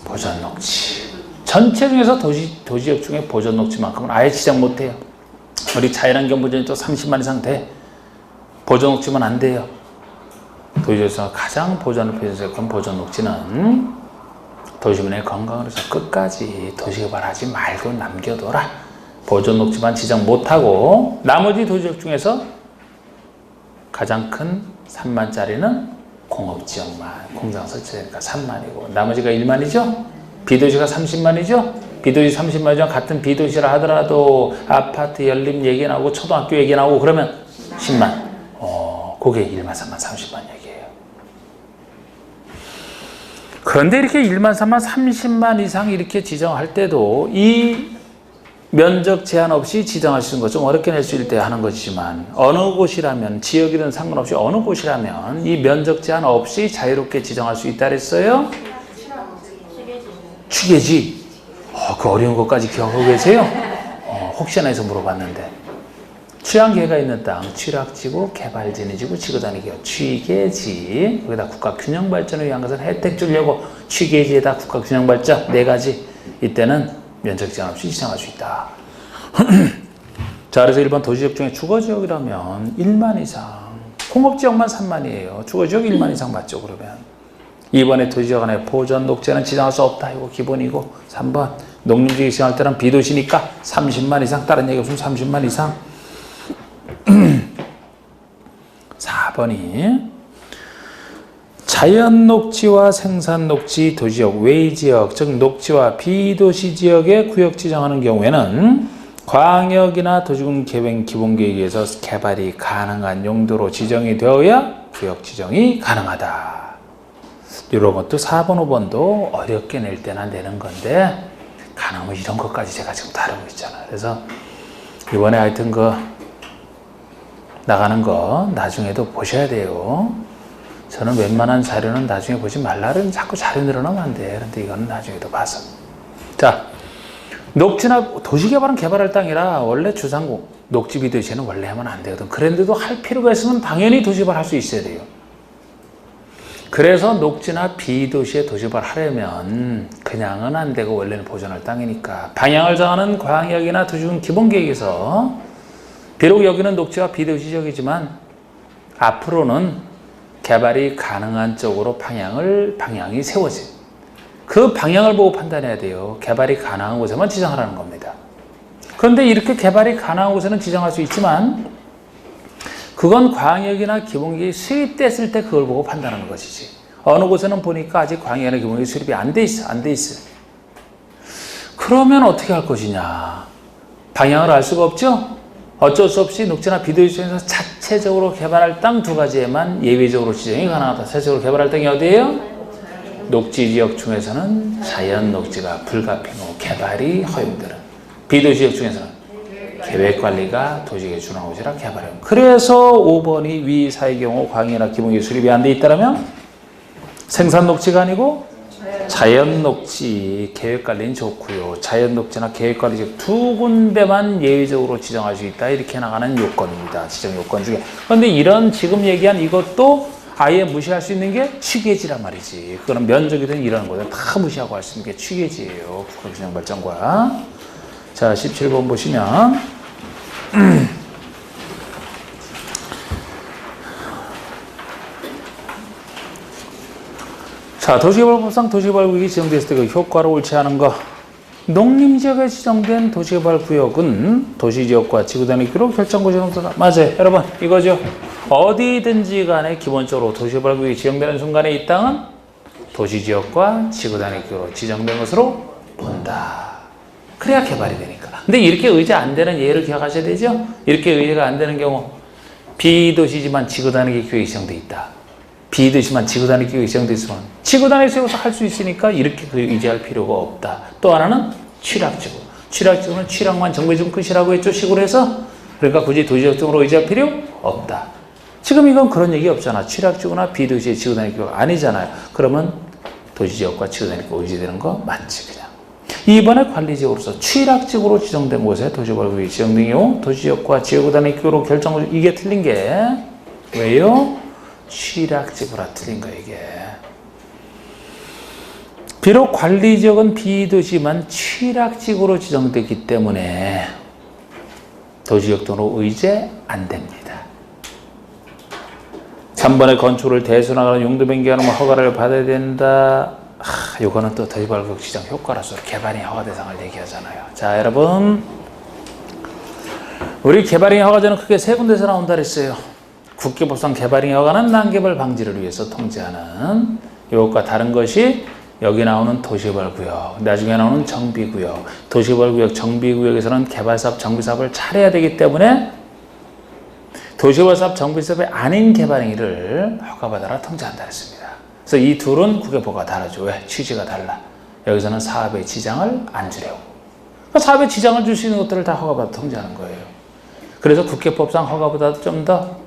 보전녹지. 전체 중에서 도시지역 중에 보전녹지만큼은 아예 지정 못해요. 우리 자연환경 보전이 또 30만 이상 돼. 보전녹지만 안 돼요. 도시에서 가장 보전을 표현했던 보전녹지는 도시민의 건강을 위해서 끝까지 도시개발하지 말고 남겨둬라. 보전녹지만 지정 못하고 나머지 도시지역 중에서 가장 큰 3만짜리는 공업지역만 공장 설치되니까 3만이고 나머지가 1만이죠. 비도시가 30만이죠. 비도시 30만이죠. 같은 비도시라 하더라도 아파트 연립 얘기 나오고 초등학교 얘기 나오고 그러면 10만. 그게 1만 3만 30만 얘기예요. 그런데 이렇게 1만 3만 30만 이상 이렇게 지정할 때도 이 면적 제한 없이 지정할 수 있는 거 좀 어렵게 낼 수 있을 때 하는 것이지만 어느 곳이라면 지역이든 상관없이 어느 곳이라면 이 면적 제한 없이 자유롭게 지정할 수 있다 그랬어요? 취계지. 그 어려운 것까지 기억하고 계세요? 혹시나 해서 물어봤는데 취향계가 있는 땅, 취락지구, 개발진이지구, 지구단위기업, 취계지. 여기다 국가균형발전을 위한 것은 혜택 주려고 취계지에다 국가균형발전 4가지. 이때는 면적 제한 없이 지정할 수 있다. 자, 그래서 일반 도시지역 중에 주거지역이라면 1만 이상, 공업지역만 3만이에요. 주거지역 1만 이상 맞죠, 그러면? 2번에 도시지역 안에 보전 녹지는 지정할 수 없다. 이거 기본이고. 3번 농림지역 지정할 때는 비도시니까 30만 이상, 다른 얘기 없으면 30만 이상. 4번이 자연녹지와 생산녹지 도시지역, 외지역, 즉 녹지와 비도시지역에 구역 지정하는 경우에는 광역이나 도시군 계획 기본계획에서 개발이 가능한 용도로 지정이 되어야 구역 지정이 가능하다. 이런 것도 4번, 5번도 어렵게 낼 때나 내는 건데 가능하면 이런 것까지 제가 지금 다루고 있잖아요. 그래서 이번에 하여튼 나가는 거 나중에도 보셔야 돼요. 저는 웬만한 자료는 나중에 보지 말라는 자꾸 자료 늘어나면 안 돼. 그런데 이거는 나중에도 봐서. 자, 녹지나 도시개발은 개발할 땅이라 원래 주상공, 녹지 비도시에는 원래 하면 안 되거든. 그런데도 할 필요가 있으면 당연히 도시개발 할 수 있어야 돼요. 그래서 녹지나 비도시에 도시개발 하려면 그냥은 안 되고 원래는 보존할 땅이니까 방향을 정하는 광역이나 도시군 기본계획에서 비록 여기는 녹지와 비도시 지역이지만 앞으로는 개발이 가능한 쪽으로 방향이 세워지. 그 방향을 보고 판단해야 돼요. 개발이 가능한 곳에만 지정하라는 겁니다. 그런데 이렇게 개발이 가능한 곳에는 지정할 수 있지만 그건 광역이나 기본계획이 수립됐을 때 그걸 보고 판단하는 것이지. 어느 곳에는 보니까 아직 광역이나 기본계획이 수립이 안 돼 있어. 그러면 어떻게 할 것이냐. 방향을 알 수가 없죠. 어쩔 수 없이 녹지나 비도시 중에서 자체적으로 개발할 땅 두 가지에만 예외적으로 지정이 가능하다. 자체적으로 개발할 땅이 어디예요? 녹지 지역 중에서는 자연 녹지가 불가피하고 개발이 허용되는, 비도시 지역 중에서는 계획관리가 도시계획 준하는 곳이라 개발해요. 그래서 5번이 위 사의 경우 광역이나 기본계획 수립이 안 돼 있다면 생산 녹지가 아니고 자연 녹지 계획관리는 좋고요. 자연 녹지나 계획관리 지역 두 군데만 예외적으로 지정할 수 있다. 이렇게 나가는 요건입니다. 지정 요건 중에. 그런데 이런 지금 얘기한 이것도 아예 무시할 수 있는 게 취계지란 말이지. 그거는 면적이든 이런 거든 다 무시하고 할 수 있는 게 취계지예요. 국가균형발전과. 자, 17번 보시면 자, 도시개발법상 도시개발구역이 지정됐을 때 그 효과를 옳지 않은 거. 농림지역에 지정된 도시개발구역은 도시지역과 지구단위 규로 결정구역이 없다. 맞아요. 여러분, 이거죠. 어디든지 간에 기본적으로 도시개발구역이 지정되는 순간에 이 땅은 도시지역과 지구단위 규로 지정된 것으로 본다. 그래야 개발이 되니까. 근데 이렇게 의제 안 되는 예를 기억하셔야 되죠? 이렇게 의제가 안 되는 경우 비도시지만 지구단위 규격이 지정돼 있다. 비도시만 지구단위 규격이 지정돼 있으면 지구단위 세워서 할 수 있으니까 이렇게 의제할 필요가 없다. 또 하나는 취락지구. 취락지구는 취락만 정비해주면 끝이라고 했죠. 시골 해서. 그러니까 굳이 도시지역적으로 의제할 필요 없다. 지금 이건 그런 얘기 없잖아. 취락지구나 비도시의 지구단위 규격 아니잖아요. 그러면 도시지역과 지구단위 규격 의제되는 거 맞지 그냥. 이번에 관리지역으로서 취락지구로 지정된 곳에 도시개발구역이 지정된 경우 도시지역과 지구단위 규격으로 결정. 이게 틀린 게 왜요? 취락지구라 틀린 거야 이게. 비록 관리지역은 비도시만 취락지구로 지정되기 때문에 도시지역 등으로 의제 안 됩니다. 3번에 건축을 대순환하는 용도 변경하는 허가를 받아야 된다. 요거는 또 도시개발구역 지정 효과로서 개발인 허가 대상을 얘기하잖아요. 자, 여러분, 우리 개발인 허가제는 크게 세 군데서 나온다 그랬어요. 국계법상 개발인 허가는 난개발 방지를 위해서 통제하는 이것과 다른 것이 여기 나오는 도시개발구역, 나중에 나오는 정비구역. 도시개발구역, 정비구역에서는 개발사업, 정비사업을 잘해야 되기 때문에 도시개발사업, 정비사업이 아닌 개발행위를 허가받아라 통제한다 했습니다. 그래서 이 둘은 국계법과 다르죠. 왜? 취지가 달라. 여기서는 사업의 지장을 안 주려고. 그러니까 사업의 지장을 줄 수 있는 것들을 다 허가받아 통제하는 거예요. 그래서 국계법상 허가보다 좀 더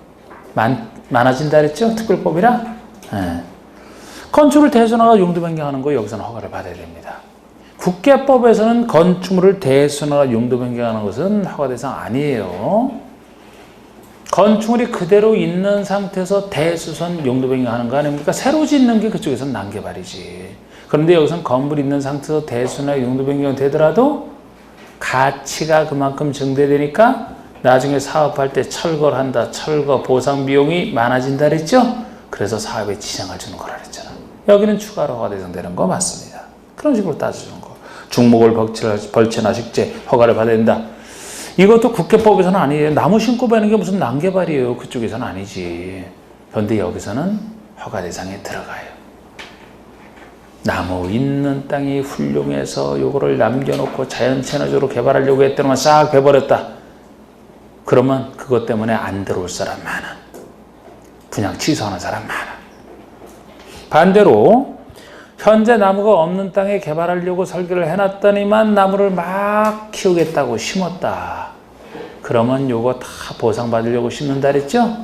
많아진다 그랬죠? 특별법이라. 네. 건축을 대순환하고 용도 변경하는 거 여기서는 허가를 받아야 됩니다. 국계법에서는 건축물을 대순환하고 용도 변경하는 것은 허가 대상 아니에요. 건축물이 그대로 있는 상태에서 대수선 용도 변경하는 거 아닙니까? 새로 짓는 게 그쪽에서는 난개발이지. 그런데 여기서는 건물이 있는 상태에서 대순환 용도 변경이 되더라도 가치가 그만큼 증대되니까 나중에 사업할 때 철거를 한다. 철거 보상 비용이 많아진다 그랬죠? 그래서 사업에 지장을 주는 거라 그랬잖아. 여기는 추가로 허가 대상되는 거 맞습니다. 그런 식으로 따져주는 거. 중목을 벌채나 식재 허가를 받아야 된다. 이것도 국계법에서는 아니에요. 나무 심고 베는 게 무슨 난개발이에요. 그쪽에서는 아니지. 그런데 여기서는 허가 대상에 들어가요. 나무 있는 땅이 훌륭해서 요거를 남겨놓고 자연친화적으로 개발하려고 했더니만 싹 베버렸다. 그러면 그것 때문에 안 들어올 사람 많아. 분양 취소하는 사람 많아. 반대로 현재 나무가 없는 땅에 개발하려고 설계를 해놨더니만 나무를 막 키우겠다고 심었다. 그러면 요거 다 보상받으려고 심는다 그랬죠?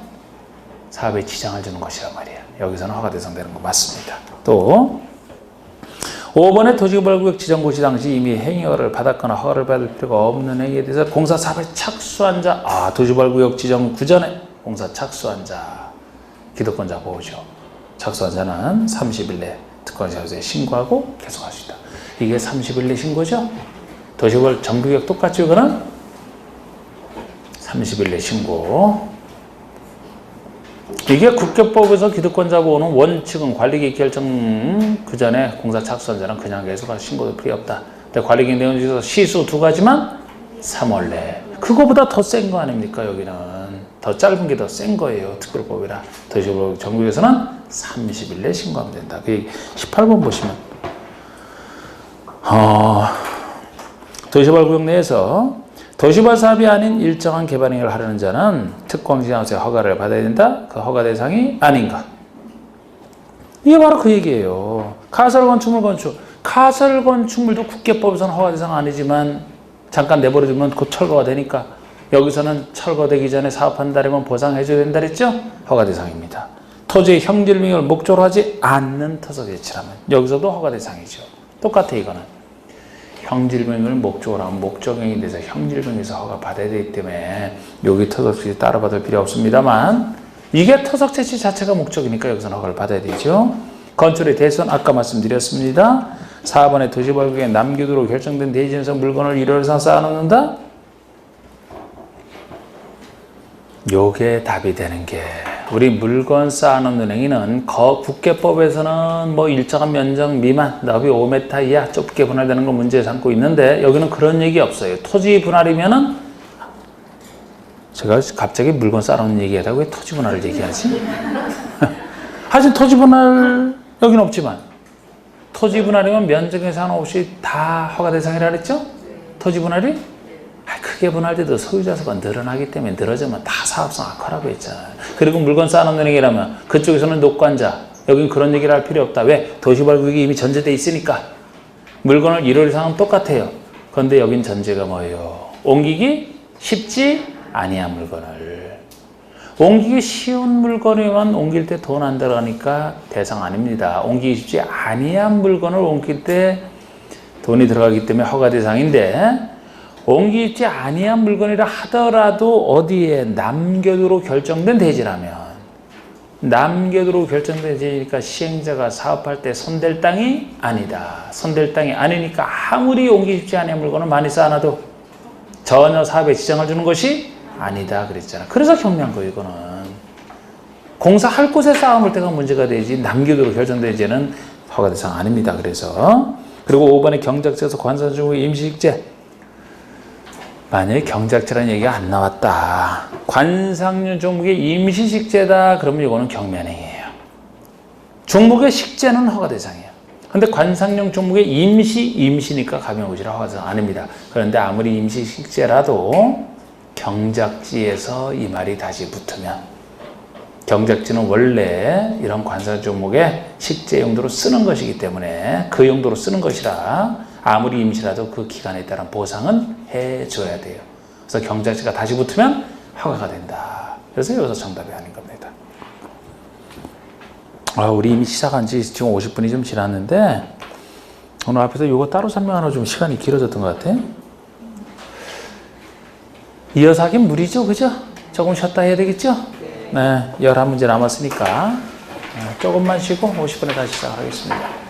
사업에 지장을 주는 것이란 말이야. 여기서는 허가 대상 되는 거 맞습니다. 또 5번의 토지개발구역 지정고시 당시 이미 행위허가를 받았거나 허가를 받을 필요가 없는 행위에 대해서 공사 사업에 착수한 자, 토지개발구역 지정 구전에 공사 착수한 자, 기득권자 보호죠. 착수한 자는 30일 내 특권시장소에 신고하고 계속할 수 있다. 이게 30일 내 신고죠. 도시개발 정규계획 똑같죠. 이거는 30일 내 신고. 이게 국회법에서 기득권자 보호는 원칙은 관리계획 결정 그 전에 공사 착수한 자는 그냥 계속할 신고도 필요 없다. 근데 관리계획 내용 중에서 시수 2가지만 3월 내. 그거보다 더 센 거 아닙니까? 여기는 더 짧은 게 더 센 거예요. 특별법이라. 도시개발 정규에서는 30일 내 신고하면 된다. 18번 보시면 도시개발구역 내에서 도시개발 사업이 아닌 일정한 개발 행위를 하려는 자는 특공시장소의 허가를 받아야 된다. 그 허가 대상이 아닌가. 이게 바로 그 얘기예요. 가설건축물 건축. 가설건축물도 국계법에서는 허가 대상 아니지만 잠깐 내버려두면 곧 철거가 되니까 여기서는 철거되기 전에 사업한다면 보상해줘야 된다 그랬죠? 허가 대상입니다. 토지의 형질명을 목적으로 하지 않는 터석 예치라면 여기서도 허가 대상이죠. 똑같아 이거는. 형질명을 목적으로 하면 목적행위에 대해서 형질명에서 허가 받아야 되기 때문에 여기 터석채취 따로 받을 필요 없습니다만 이게 터석채취 자체가 목적이니까 여기서는 허가를 받아야 되죠. 건축의 대선 아까 말씀드렸습니다. 4번의 도시개발구역에 남교도로 결정된 대지에서 물건을 일요일상 쌓아놓는다. 요게 답이 되는 게 우리 물건 쌓아놓는 행위는 국계법에서는 뭐 일정한 면적 미만 너비 5m 이하 좁게 분할되는 걸 문제 삼고 있는데 여기는 그런 얘기 없어요. 토지 분할이면은 제가 갑자기 물건 쌓아놓는 얘기하다가 왜 토지 분할을 얘기하지? 하여튼 토지 분할 여기는 없지만 토지 분할이면 면적에 상관없이 다 허가 대상이라 그랬죠? 토지 분할이? 크게 분할돼도 소유자 수가 늘어나기 때문에 늘어지면 다 사업성 악화라고 했잖아요. 그리고 물건 쌓아놓는 얘기라면 그쪽에서는 녹관자, 여긴 그런 얘기를 할 필요 없다. 왜? 도시개발구역이 이미 전제돼 있으니까. 물건을 1월 이상은 똑같아요. 그런데 여긴 전제가 뭐예요? 옮기기 쉽지 아니한 물건을. 옮기기 쉬운 물건에만 옮길 때 돈 안 들어가니까 대상 아닙니다. 옮기기 쉽지 아니한 물건을 옮길 때 돈이 들어가기 때문에 허가 대상인데 옮기기 쉽지 아니한 물건이라 하더라도 어디에 남교도로 결정된 대지라면 남교도로 결정된 대지니까 시행자가 사업할 때 손댈 땅이 아니다. 손댈 땅이 아니니까 아무리 옮기기 쉽지 아니한 물건을 많이 쌓아놔도 전혀 사업에 지장을 주는 것이 아니다 그랬잖아. 그래서 경미한 거예요. 이거는 공사할 곳에 쌓아놓을 때가 문제가 되지 남교도로 결정된 대지는 허가 대상 아닙니다. 그래서 그리고 5번에 경작지에서 관상중의 임시식재 만약에 경작지라는 얘기가 안 나왔다. 관상용 종목의 임시식재다. 그러면 이거는 경미행위예요. 종목의 식재는 허가 대상이에요. 근데 관상용 종목의 임시니까 가명의지라 허가 대상 아닙니다. 그런데 아무리 임시식재라도 경작지에서 이 말이 다시 붙으면 경작지는 원래 이런 관상 종목의 식재 용도로 쓰는 것이기 때문에 그 용도로 쓰는 것이라 아무리 임시라도 그 기간에 따른 보상은 해줘야 돼요. 그래서 경작지가 다시 붙으면 허가가 된다. 그래서 여기서 정답이 아닌 겁니다. 우리 이미 시작한 지 지금 50분이 좀 지났는데 오늘 앞에서 이거 따로 설명하느라 좀 시간이 길어졌던 것 같아. 이어서 하긴 무리죠. 그죠? 조금 쉬었다 해야 되겠죠? 네, 11문제 남았으니까 조금만 쉬고 50분에 다시 시작하겠습니다.